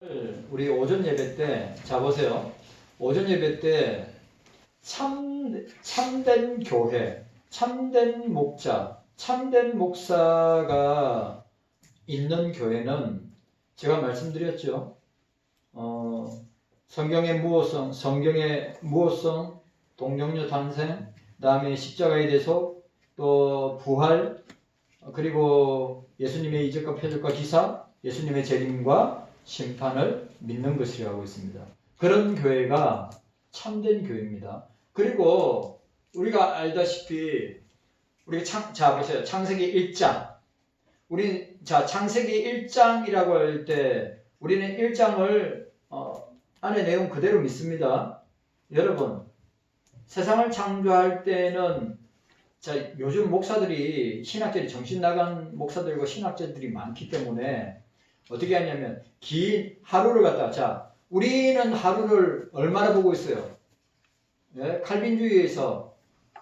우리 오전 예배 때, 자 보세요. 오전 예배 때 참된 교회, 참된 목자, 참된 목사가 있는 교회는 제가 말씀드렸죠. 성경의 무호성, 동정녀 탄생, 다음에 십자가에 대해서 또 부활, 그리고 예수님의 이적과 표적과 기사, 예수님의 재림과 심판을 믿는 것이라고 있습니다. 그런 교회가 참된 교회입니다. 그리고 우리가 알다시피 자 보세요. 창세기 1장. 창세기 1장이라고 할 때 우리는 1장을 안에 내용 그대로 믿습니다. 여러분, 세상을 창조할 때는 요즘 목사들이 신학자들이 정신 나간 목사들과 신학자들이 많기 때문에 어떻게 하냐면 긴 하루를 갖다가 우리는 하루를 얼마나 보고 있어요? 예? 칼빈주의에서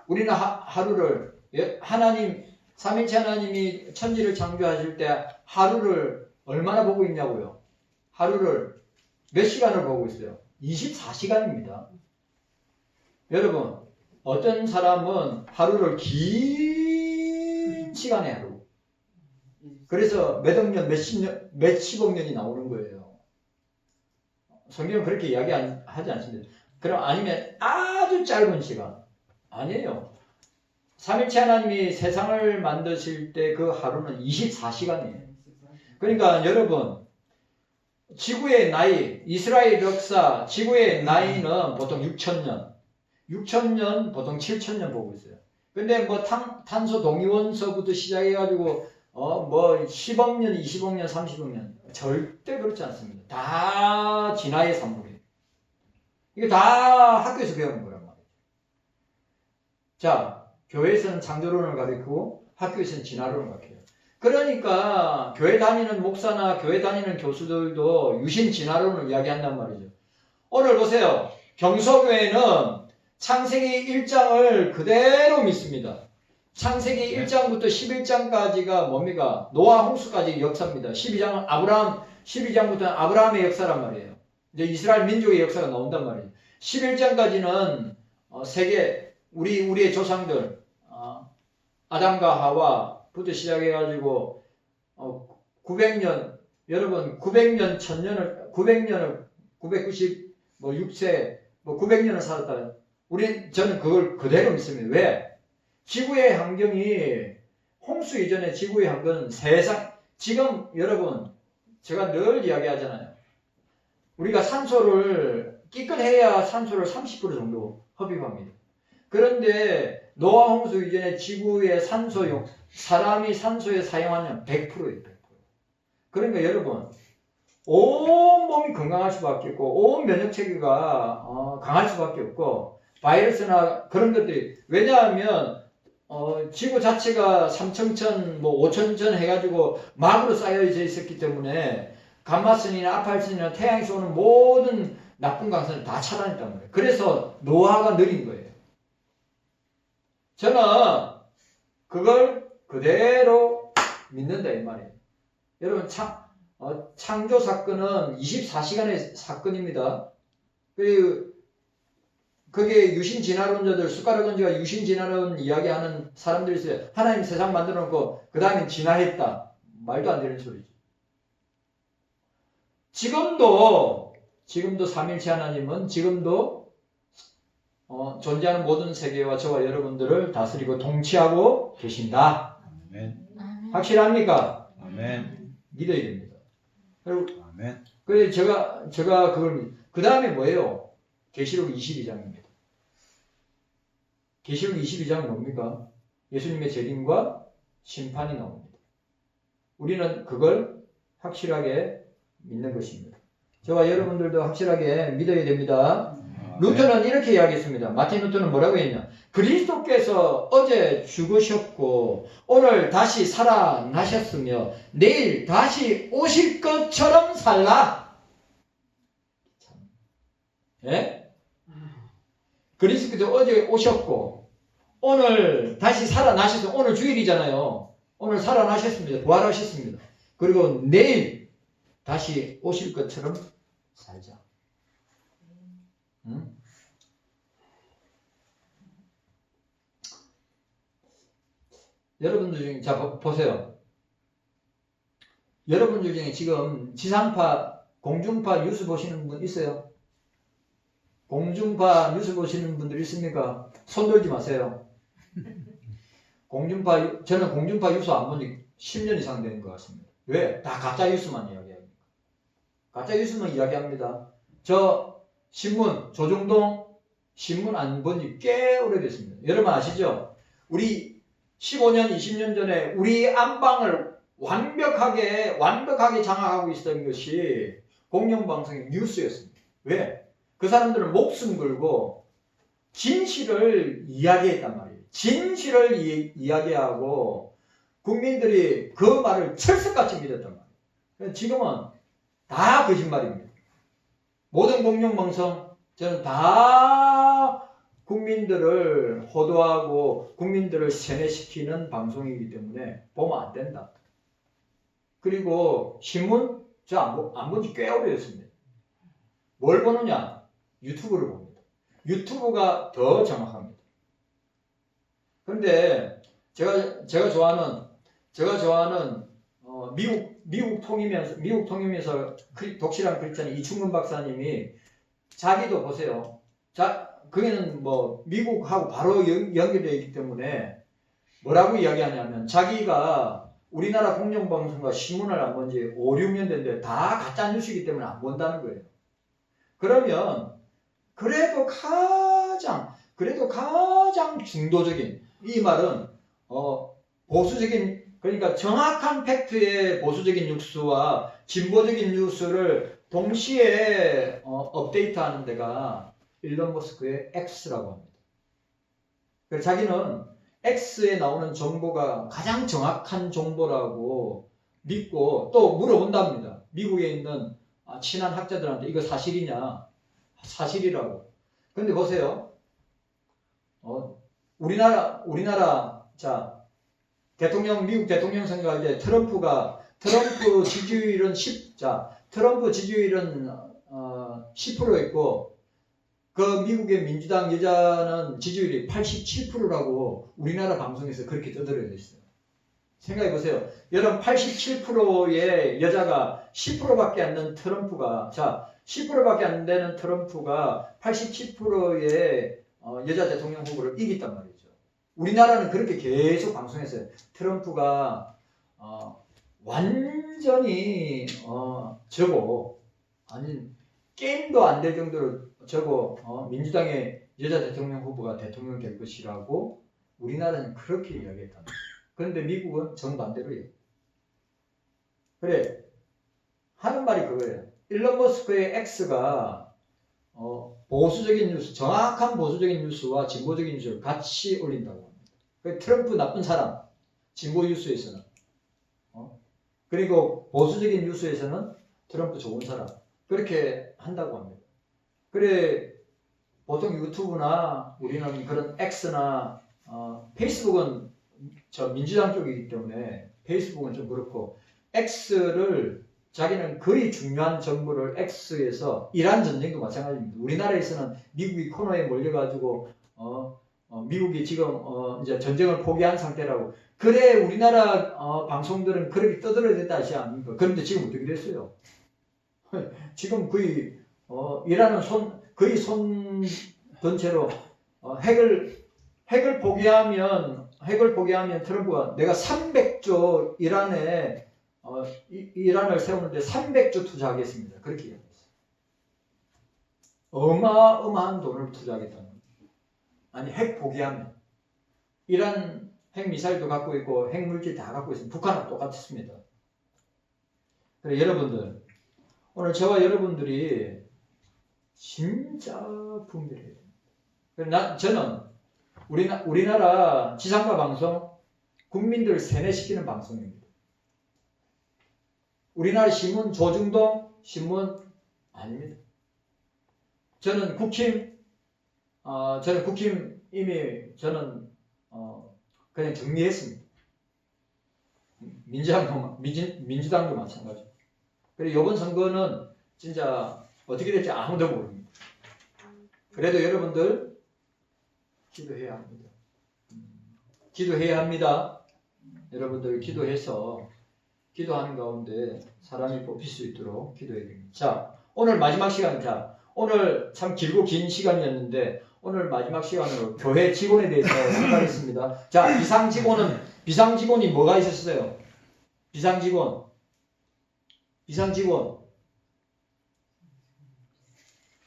우리는 하루를 하나님 삼위일체 하나님이 천지를 창조하실 때 하루를 얼마나 보고 있냐고요? 하루를 몇 시간을 보고 있어요? 24시간입니다. 여러분, 어떤 사람은 하루를 긴 시간에 하루. 그래서 몇억 년, 몇십억 년이 나오는 거예요. 성경은 그렇게 이야기하지 않습니다. 그럼 아니면 아주 짧은 시간. 아니에요. 삼일체 하나님이 세상을 만드실 때 그 하루는 24시간이에요. 그러니까 여러분, 지구의 나이, 이스라엘 역사, 지구의 나이는 보통 6,000년. 6,000년, 보통 7,000년 보고 있어요. 근데 뭐 탄소 동위원서부터 시작해가지고 10억 년, 20억 년, 30억 년 절대 그렇지 않습니다. 다 진화의 산물이에요. 이게 다 학교에서 배우는 거란 말이에요. 자, 교회에서는 창조론을 가르치고 학교에서는 진화론을 가르쳐요. 그러니까 교회 다니는 목사나 교회 다니는 교수들도 유신 진화론을 이야기한단 말이죠. 오늘 보세요. 경서교회는 창세기 1장을 그대로 믿습니다. 창세기 1장부터 11장까지가 뭡니까? 노아 홍수까지 역사입니다. 12장부터는 아브라함의 역사란 말이에요. 이제 이스라엘 민족의 역사가 나온단 말이에요. 11장까지는 세계, 우리의 조상들, 아담과 하와부터 시작해가지고 900년, 여러분 900년, 1000년을, 900년을 996세, 900년을 살았다. 저는 그걸 그대로 믿습니다. 왜? 지구의 환경이 홍수 이전에 지구의 환경은 지금 여러분 제가 늘 이야기하잖아요. 우리가 산소를 끼끗해야 산소를 30% 정도 흡입합니다. 그런데 노아 홍수 이전에 지구의 사람이 산소에 사용하는 100%예요. 100%. 그러니까 여러분 온 몸이 건강할 수밖에 없고 온 면역체계가 강할 수밖에 없고 바이러스나 그런 것들이 왜냐하면 지구 자체가 3,000천, 5,000천 해가지고 막으로 쌓여져 있었기 때문에 감마선이나 아팔선이나 태양에서 오는 모든 나쁜 강선을 다 차단했단 말이에요. 그래서 노화가 느린 거예요. 저는 그걸 그대로 믿는다 이 말이에요. 여러분 창조 사건은 24시간의 사건입니다. 그리고 그게 유신 진화론자들, 숟가락 얹어가 유신 진화론 이야기하는 사람들이 있어요. 하나님 세상 만들어 놓고 그 다음에 진화했다. 말도 안 되는 소리죠. 지금도 삼일체 하나님은 지금도 존재하는 모든 세계와 저와 여러분들을 다스리고 통치하고 계신다. 아멘. 확실합니까? 아멘. 믿어야 됩니다. 아멘. 그래서 제가 그 다음에 뭐예요? 계시록 22장입니다. 계시록 22장은 뭡니까? 예수님의 재림과 심판이 나옵니다. 우리는 그걸 확실하게 믿는 것입니다. 저와 여러분들도 확실하게 믿어야 됩니다. 루터는 이렇게 이야기했습니다. 마틴 루터는 뭐라고 했냐? 그리스도께서 어제 죽으셨고 오늘 다시 살아나셨으며 내일 다시 오실 것처럼 살라. 예? 그리스도께서 어제 오셨고 오늘 다시 살아나셔서 오늘 주일이잖아요. 오늘 살아나셨습니다. 부활하셨습니다. 그리고 내일 다시 오실 것처럼 살자. 응? 여러분들 중에, 자, 보세요. 여러분들 중에 지금 지상파, 공중파 뉴스 보시는 분 있어요? 공중파 뉴스 보시는 분들 있습니까? 손 들지 마세요. 저는 공중파 뉴스 안 본 지 10년 이상 되는 것 같습니다. 왜? 다 가짜 뉴스만 이야기합니다. 가짜 뉴스만 이야기합니다. 저 신문, 조중동 신문 안 본 지 꽤 오래됐습니다. 여러분 아시죠? 우리 15년, 20년 전에 우리 안방을 완벽하게 장악하고 있었던 것이 공영방송의 뉴스였습니다. 왜? 그 사람들은 목숨 걸고 진실을 이야기했단 말이에요. 진실을 이야기하고 국민들이 그 말을 철석같이 믿었단 말이에요. 지금은 다 거짓말입니다. 모든 공영방송 저는 다 국민들을 호도하고 국민들을 세뇌시키는 방송이기 때문에 보면 안 된다. 그리고 신문 저 안 본 지 꽤 오래됐습니다. 뭘 보느냐? 유튜브를 봅니다. 유튜브가 더 정확합니다. 그런데 제가 좋아하는 미국 통일면서 독실한 크리스찬 이충근 박사님이 자기도 보세요. 거기는 뭐 미국하고 바로 연결되어 있기 때문에 뭐라고 이야기하냐면 자기가 우리나라 공영방송과 신문을 안 본 지 5, 6년 됐는데 다 가짜 뉴스이기 때문에 안 본다는 거예요. 그러면 그래도 가장 중도적인, 이 말은 보수적인, 그러니까 정확한 팩트의 보수적인 뉴스와 진보적인 뉴스를 동시에 업데이트하는 데가 일론 머스크의 X라고 합니다. 그래서 자기는 X에 나오는 정보가 가장 정확한 정보라고 믿고 또 물어본답니다. 미국에 있는 친한 학자들한테 이거 사실이냐? 사실이라고. 근데 보세요. 우리나라 자 미국 대통령 선거할 때 트럼프 지지율은 10%였고 그 미국의 민주당 여자는 지지율이 87%라고 우리나라 방송에서 그렇게 떠들어져 있어요. 생각해 보세요. 여러분 87%의 여자가 10%밖에 안 되는 트럼프가 10%밖에 안 되는 트럼프가 87%의 여자 대통령 후보를 이겼단 말이죠. 우리나라는 그렇게 계속 방송했어요. 트럼프가 완전히 저거 아니 게임도 안 될 정도로 저거 민주당의 여자 대통령 후보가 대통령 될 것이라고 우리나라는 그렇게 이야기했단 말이에요. 그런데 미국은 정반대로예요. 그래 하는 말이 그거예요. 일론 머스크의 X가 보수적인 뉴스, 정확한 보수적인 뉴스와 진보적인 뉴스를 같이 올린다고 합니다. 트럼프 나쁜 사람, 진보 뉴스에서는 그리고 보수적인 뉴스에서는 트럼프 좋은 사람, 그렇게 한다고 합니다. 그래 보통 유튜브나 우리는 그런 X나 페이스북은 저 민주당 쪽이기 때문에 페이스북은 좀 그렇고 X를 자기는 거의 중요한 정보를 X에서 이란 전쟁도 마찬가지입니다. 우리나라에서는 미국이 코너에 몰려가지고 미국이 지금 이제 전쟁을 포기한 상태라고. 그래 우리나라 방송들은 그렇게 떠들어댔다 하지 않습니까? 그런데 지금 어떻게 됐어요? 지금 거의 이란은 거의 손 든 채로 핵을 포기하면 트럼프가 내가 300조 이란을 세우는데 300조 투자하겠습니다. 그렇게 얘기했어요. 어마어마한 돈을 투자하겠다는 거예요. 아니 핵 포기하면 이란 핵 미사일도 갖고 있고 핵 물질 다 갖고 있습니다. 북한은 똑같습니다. 그래 여러분들 오늘 저와 여러분들이 진짜 분별해야 됩니다. 저는 우리나라 지상파 방송 국민들을 세뇌시키는 방송입니다. 우리나라 신문 조중동 신문 아닙니다. 저는 국힘 이미 그냥 정리했습니다. 민주당도 마찬가지. 그리고 이번 선거는 진짜 어떻게 될지 아무도 모릅니다. 그래도 여러분들 기도해야 합니다. 기도해야 합니다. 여러분들 기도해서 기도하는 가운데 사람이 뽑힐 수 있도록 기도해야 됩니다. 자, 오늘 마지막 시간, 자, 오늘 참 길고 긴 시간이었는데 오늘 마지막 시간으로 교회 직원에 대해서 생각했습니다. 자, 비상직원이 뭐가 있었어요? 비상직원.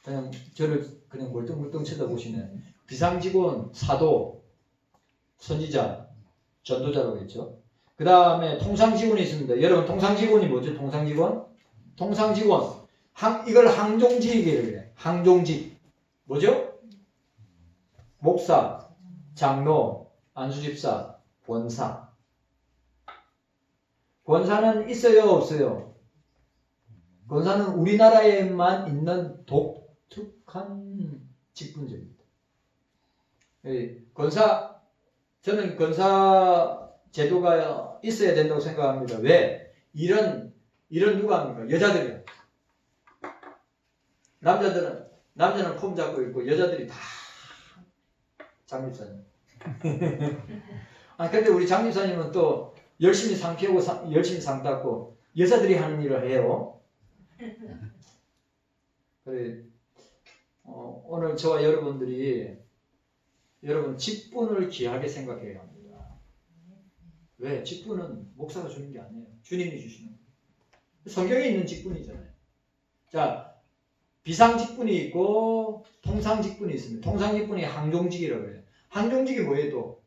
그냥 저를 그냥 멀뚱멀뚱 쳐다보시네. 비상직원, 사도, 선지자, 전도자라고 했죠. 그 다음에 통상직원이 있습니다. 여러분 통상직원이 뭐죠? 통상직원. 이걸 항종직이라고 해요. 항종직. 뭐죠? 목사, 장로, 안수집사, 권사. 권사는 있어요, 없어요? 권사는 우리나라에만 있는 독특한 직분제입니다. 저는 권사 제도가 있어야 된다고 생각합니다. 왜? 이런 누가 합니까? 여자들이요. 남자는 폼 잡고 있고 여자들이 다 장집사님. 근데 우리 장집사님은 또 열심히 상 피우고 열심히 상 닦고 여자들이 하는 일을 해요. 그래, 오늘 저와 여러분들이 여러분 직분을 귀하게 생각해야 합니다. 왜? 직분은 목사가 주는 게 아니에요. 주님이 주시는 거예요. 성경에 있는 직분이잖아요. 자, 비상직분이 있고 통상직분이 있습니다. 통상직분이 항종직이라고 해요. 항종직이 뭐예요 또?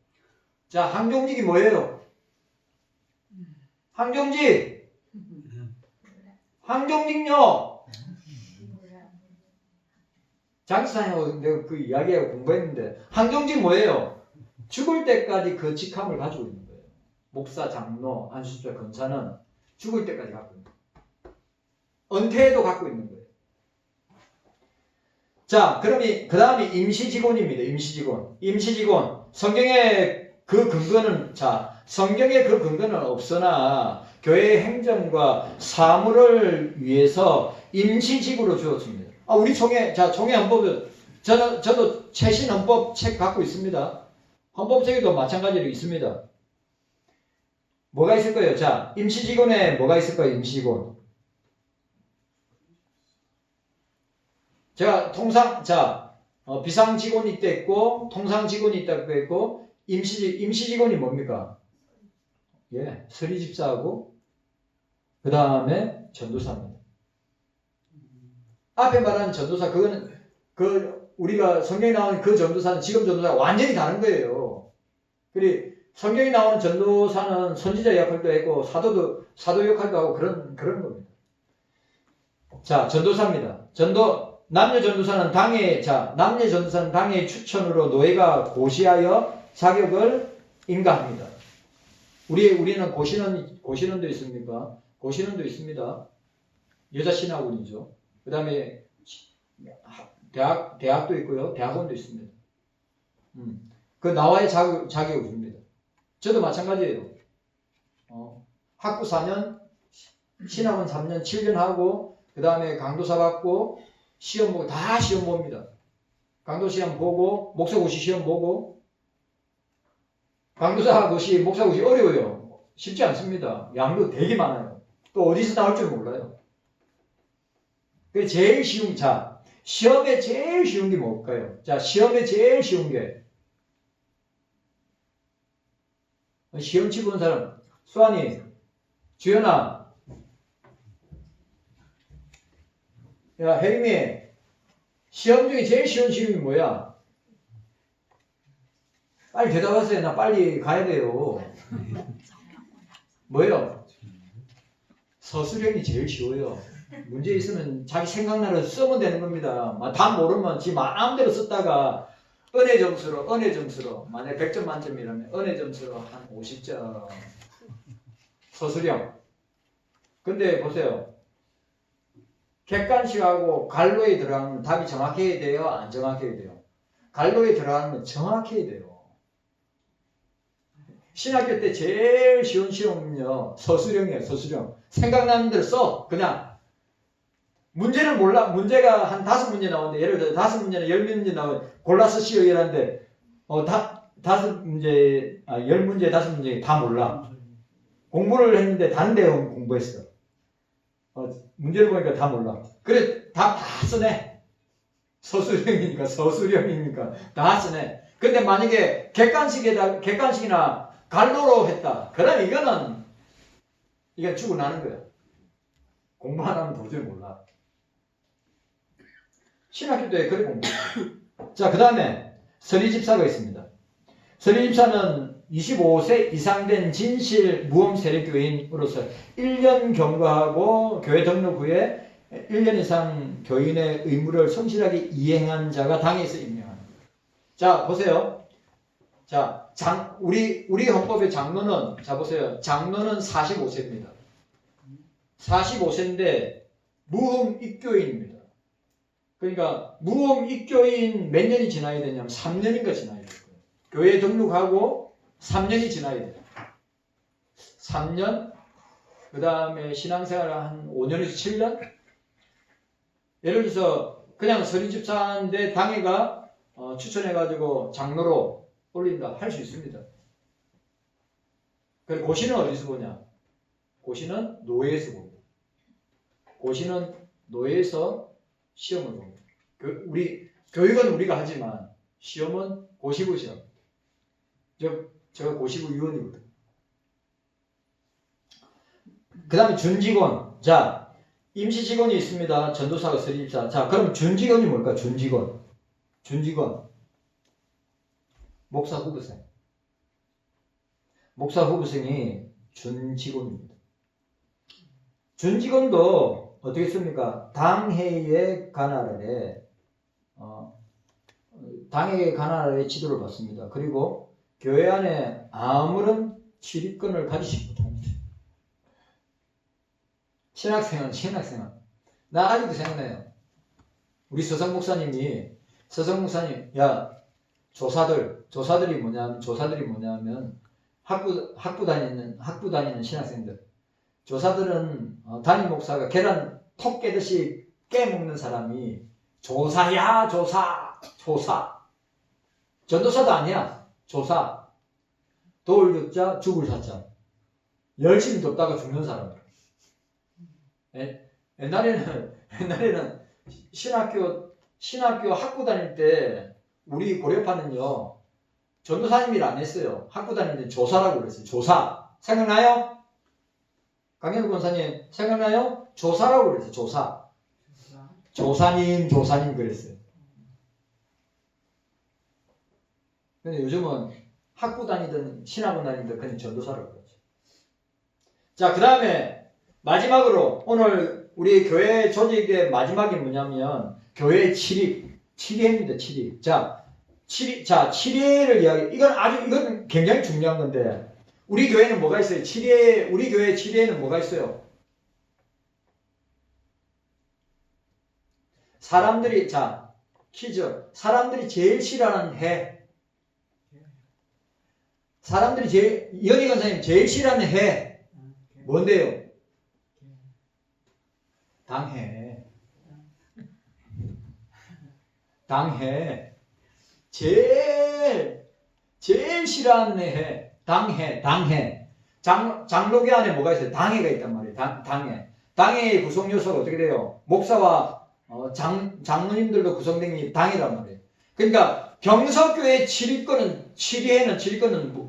자, 항종직이 뭐예요? 항종직요. 장사님하고 내가 그 이야기하고 공부했는데 항종직 뭐예요? 죽을 때까지 그 직함을 가지고 있는 거예요. 목사, 장로, 안수집사, 권사는 죽을 때까지 갖고 있는 거예요. 은퇴해도 갖고 있는 거예요. 자, 그러면 그 다음에 임시직원입니다. 임시직원. 성경의 그 근거는 없으나 교회의 행정과 사무를 위해서 임시직으로 주었습니다. 우리 총회 헌법은 저도 최신 헌법 책 갖고 있습니다. 헌법책에도 마찬가지로 있습니다. 뭐가 있을 거예요? 자, 임시직원에 뭐가 있을 거예요? 임시직원. 제가 비상직원이 있고 통상직원이 있다고 했고 임시직원이 뭡니까? 예, 서리집사하고 그 다음에 전도사입니다. 앞에 말한 전도사 그거는 우리가 성경에 나오는 그 전도사는 지금 전도사가 완전히 다른 거예요. 그리고 성경에 나오는 전도사는 선지자 역할도 했고 사도 역할도 하고 그런 겁니다. 자, 전도사입니다. 남녀 전도사는 당의 추천으로 노예가 고시하여 자격을 인가합니다. 우리는 고신원도 있습니까? 고신원도 있습니다. 여자 신학원이죠. 그 다음에 대학도 있고요. 대학원도 있습니다. 그 나와의 자격을 줍니다. 저도 마찬가지예요. 학부 4년, 신학원 3년, 7년 하고 그 다음에 강도사 받고 시험 보고 다 시험 봅니다. 강도 시험 보고 목사고시 시험 보고 강도사고시, 목사고시 어려워요. 쉽지 않습니다. 양도 되게 많아요. 또 어디서 나올 줄 몰라요. 그 제일 쉬운 시험에 제일 쉬운 게 뭘까요? 자, 시험에 제일 쉬운 게 시험 치고는 사람 수환이, 주연아, 야, 혜림이, 시험 중에 제일 쉬운 시험이 뭐야? 빨리 대답하세요. 나 빨리 가야 돼요. 뭐예요? 서술형이 제일 쉬워요. 문제 있으면 자기 생각나는 쓰면 되는 겁니다. 다 모르면 지 마음대로 썼다가 은혜 점수로 만약 100점 만점이라면 은혜 점수로 한 50점. 서술형. 근데 보세요. 객관식하고 갈로에 들어가면 답이 정확해야 돼요? 안 정확해야 돼요? 갈로에 들어가면 정확해야 돼요. 신학교 때 제일 쉬운 시험은요. 서술형이에요. 서술형. 생각나는 대로 써. 그냥 문제는 몰라. 문제가 한 5문제 나오는데, 예를 들어 5문제나 10문제 나오면 골라서 시어 이라는데, 10문제, 5문제 다 몰라. 공부를 했는데 다른 내용 공부했어. 문제를 보니까 다 몰라. 그래, 다 쓰네. 서술형이니까 다 쓰네. 근데 만약에 객관식이나 갈로로 했다. 그러면 이건 죽어나는 거야. 공부 안 하면 도저히 몰라. 신학교 때 그래 공부해. 자, 그 다음에 서리집사가 있습니다. 서리집사는 25세 이상 된 진실 무험 세례교인으로서 1년 경과하고 교회 등록 후에 1년 이상 교인의 의무를 성실하게 이행한 자가 당에서 임명하는 거예요. 자, 보세요. 자, 우리 헌법의 장로는, 자, 보세요. 장로는 45세입니다. 45세인데 무험 입교인입니다. 그러니까 무험 입교인 몇 년이 지나야 되냐면 3년인가 지나야 돼요. 교회 등록하고 3년이 지나야 돼요. 3년, 그 다음에 신앙생활 한 5년에서 7년? 예를 들어서 그냥 서리집사인데 당회가 추천해가지고 장로로 올린다. 할 수 있습니다. 그리고 고시는 어디서 보냐? 고시는 노예에서 봅니다. 고시는 노예에서 시험을 봅니다. 교육은 우리가 하지만 시험은 고시부 시험. 제가 고시부 위원이거든. 그 다음에 준직원. 자, 임시직원이 있습니다. 전도사가 서리집사. 자, 그럼 준직원이 뭘까? 준직원. 목사 후보생. 목사 후보생이 준직원입니다. 준직원도 어떻게 씁니까? 당회의 관할 아래 당회의 관할 아래 지도를 받습니다. 그리고 교회 안에 아무런 출입권을 가지지 못합니다. 신학생활. 나 아직도 생각나요. 우리 서성 목사님, 야, 조사들이 뭐냐면 학부 다니는 신학생들. 조사들은 담임 목사가 계란 톡 깨듯이 깨먹는 사람이 조사야, 조사. 전도사도 아니야. 조사. 도울 듣자 죽을 사자. 열심히 돕다가 죽는 사람. 옛날에는 신학교 학부 다닐 때 우리 고려파는요 전도사님 일 안 했어요. 학부 다닐 때 조사라고 그랬어요. 조사. 생각나요? 강현우 권사님 생각나요? 조사라고 그랬어요. 조사. 조사님 그랬어요. 근데 요즘은 학부 다니든 신학원 다니든 그냥 전도사라고 그러죠. 자, 그 다음에 마지막으로 오늘 우리 교회 조직의 마지막이 뭐냐면 교회 치리입니다. 치리. 자, 치리를 이건 굉장히 중요한 건데 우리 교회는 뭐가 있어요? 우리 교회 치리에는 뭐가 있어요? 퀴즈. 사람들이 제일 싫어하는 해. 이현희 권사님 제일 싫어하는 해. 뭔데요? 당해. 제일 싫어하는 해. 당해. 장로교 안에 뭐가 있어요? 당회가 있단 말이에요. 당회. 당회의 구성 요소가 어떻게 돼요? 목사와 장로님들도 구성된 게 당회란 말이에요. 그러니까 경서교회 치리회는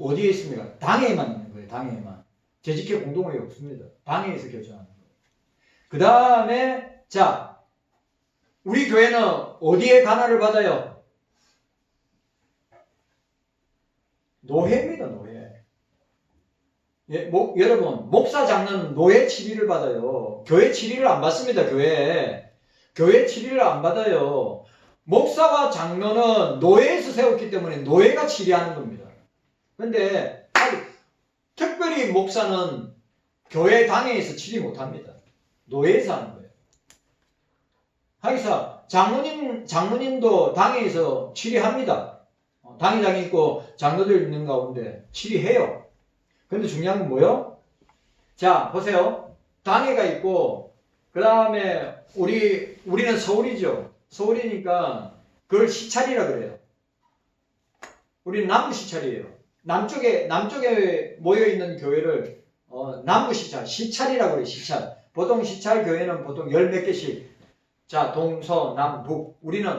어디에 있습니까? 당회에만 있는 거예요. 당회에만. 재직회 공동회의 없습니다. 당회에서 결정하는 거예요. 그 다음에 우리 교회는 어디에 관할을 받아요? 노회입니다. 노회. 예, 여러분 목사 장로는 노회 치리를 받아요. 교회 치리를 안 받습니다. 교회 치리를 안 받아요. 목사와 장로는 노회에서 세웠기 때문에 노회가 치리하는 겁니다. 근데 특별히 목사는 교회 당회에서 치리 못합니다. 노회에서 하는 거예요. 하기사 장로님도 당회에서 치리합니다. 당회장이 있고 장로들 있는 가운데 치리해요. 근데 중요한 건 뭐예요? 자, 보세요. 당회가 있고 그 다음에 우리는 서울이죠. 서울이니까 그걸 시찰이라 그래요. 우리는 남부 시찰이에요. 남쪽에 모여 있는 교회를 남부 시찰이라고 그래요. 시찰. 보통 시찰 교회는 보통 열 몇 개씩. 자, 동서 남북. 우리는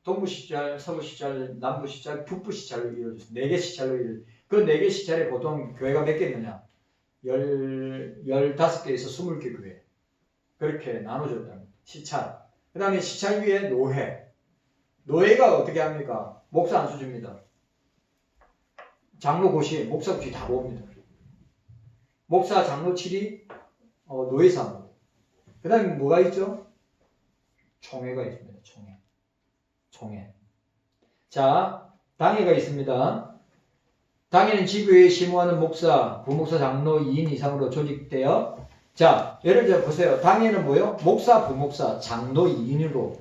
동부 시찰, 서부 시찰, 남부 시찰, 북부 시찰로 이루어졌어요. 4개 시찰로 이루어졌어요. 그 4개 시찰에 보통 교회가 몇 개 있느냐? 15개에서 20개 교회. 그렇게 나눠줬답니다. 시찰. 그 다음에 시찰 위에 노회. 노회가 어떻게 합니까? 목사 안 수줍니다. 장로 고시, 목사 고시 다 봅니다. 목사, 장로 7이 노회사무. 그 다음에 뭐가 있죠? 총회가 있습니다. 총회. 자, 당회가 있습니다. 당회는 지교회에 심호하는 목사, 부목사, 장로 2인 이상으로 조직되어 자, 예를 들어 보세요. 당회는 뭐요? 목사, 부목사, 장로 2인으로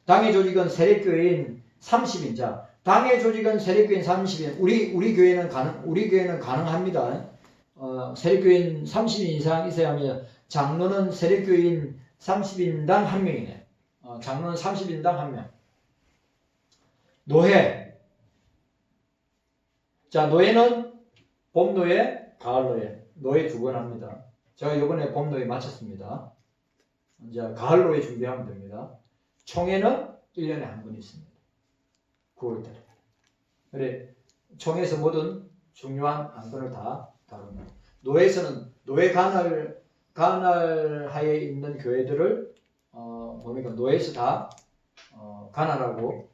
당회 조직은 세력교회인 30인 자, 당회 조직은 세력교회인 30인 우리 교회는 가능합니다. 세력교회인 30인 이상 있어야 하면 장로는 세력교회인 30인당 1명이네. 장로는 30인당 1명. 노회. 자, 노회는 봄노회, 가을노회. 노회 2번 합니다. 제가 이번에 봄노회 마쳤습니다. 이제 가을노회 준비하면 됩니다. 총회는 1년에 한 번 있습니다. 9월달에. 그래, 총회에서 모든 중요한 안건을 다 다룹니다. 노회에서는 노회 관할하에 있는 교회들을 뭡니까? 노회에서 다 관할하고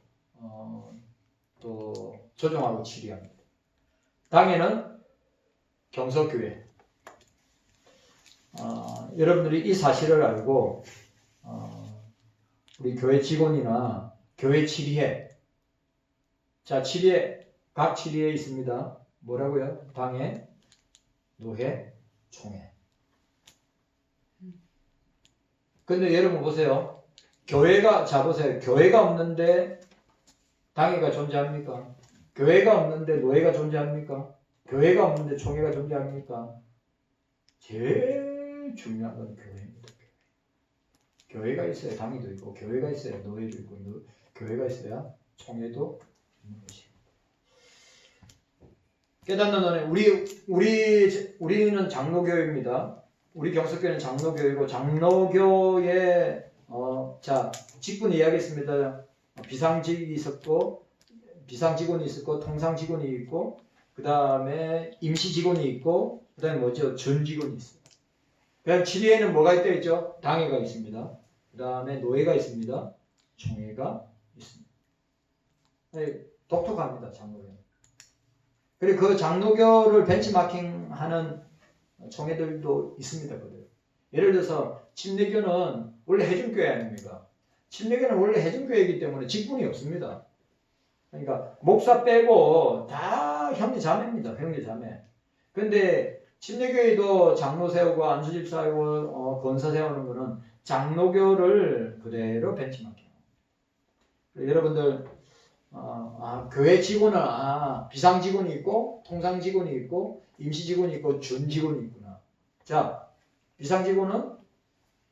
또 조정하고 치리합니다. 당회는 경서교회. 여러분들이 이 사실을 알고 우리 교회 직원이나 교회 치리회 자, 치리회 각 치리회에 있습니다. 뭐라고요? 당회, 노회, 총회. 근데 여러분 보세요. 보세요. 교회가 없는데 당회가 존재합니까? 교회가 없는데 노회가 존재합니까? 교회가 없는데 총회가 존재합니까? 제일 중요한 건 교회입니다. 교회가 있어야 당회도 있고, 교회가 있어야 노회도 있고, 교회가 있어야 총회도 있는 것입니다. 깨닫는 은혜, 우리는 장로교회입니다. 우리 경석교회는 장로교회고, 장로교회, 자, 직분 이야기했습니다. 비상직이 있었고, 비상직원이 있었고, 통상직원이 있고, 그 다음에 임시직원이 있고, 그 다음에 뭐죠? 준직원이 있습니다. 그 다음 치리회는 뭐가 있죠? 당회가 있습니다. 그 다음에 노회가 있습니다. 총회가 있습니다. 네, 독특합니다. 장로교는. 그리고 그 장로교를 벤치마킹하는 총회들도 있습니다. 그대로. 예를 들어서 침례교는 원래 해중교회 아닙니까? 침례교는 원래 해중교회이기 때문에 직분이 없습니다. 그러니까 목사 빼고 다 형제 자매입니다. 형제 자매. 근데 침례교회도 장로 세우고 안수집사 세우고 권사 세우는 거는 장로교를 그대로 벤치마킹. 여러분들 교회 직원은 비상 직원이 있고 통상 직원이 있고 임시 직원이 있고 준 직원이 있구나. 자, 비상 직원은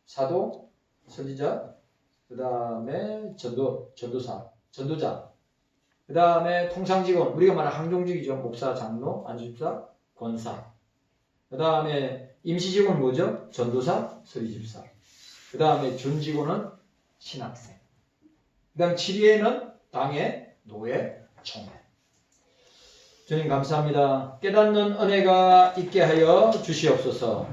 사도, 선지자, 그 다음에 전도자. 그 다음에 통상직원, 우리가 말하는 항종직이죠. 목사, 장로, 안수집사, 권사. 그 다음에 임시직원은 뭐죠? 전도사, 서리집사. 그 다음에 준직원은 신학생. 그 다음 치리회는 당회, 노회, 총회. 주님 감사합니다. 깨닫는 은혜가 있게 하여 주시옵소서.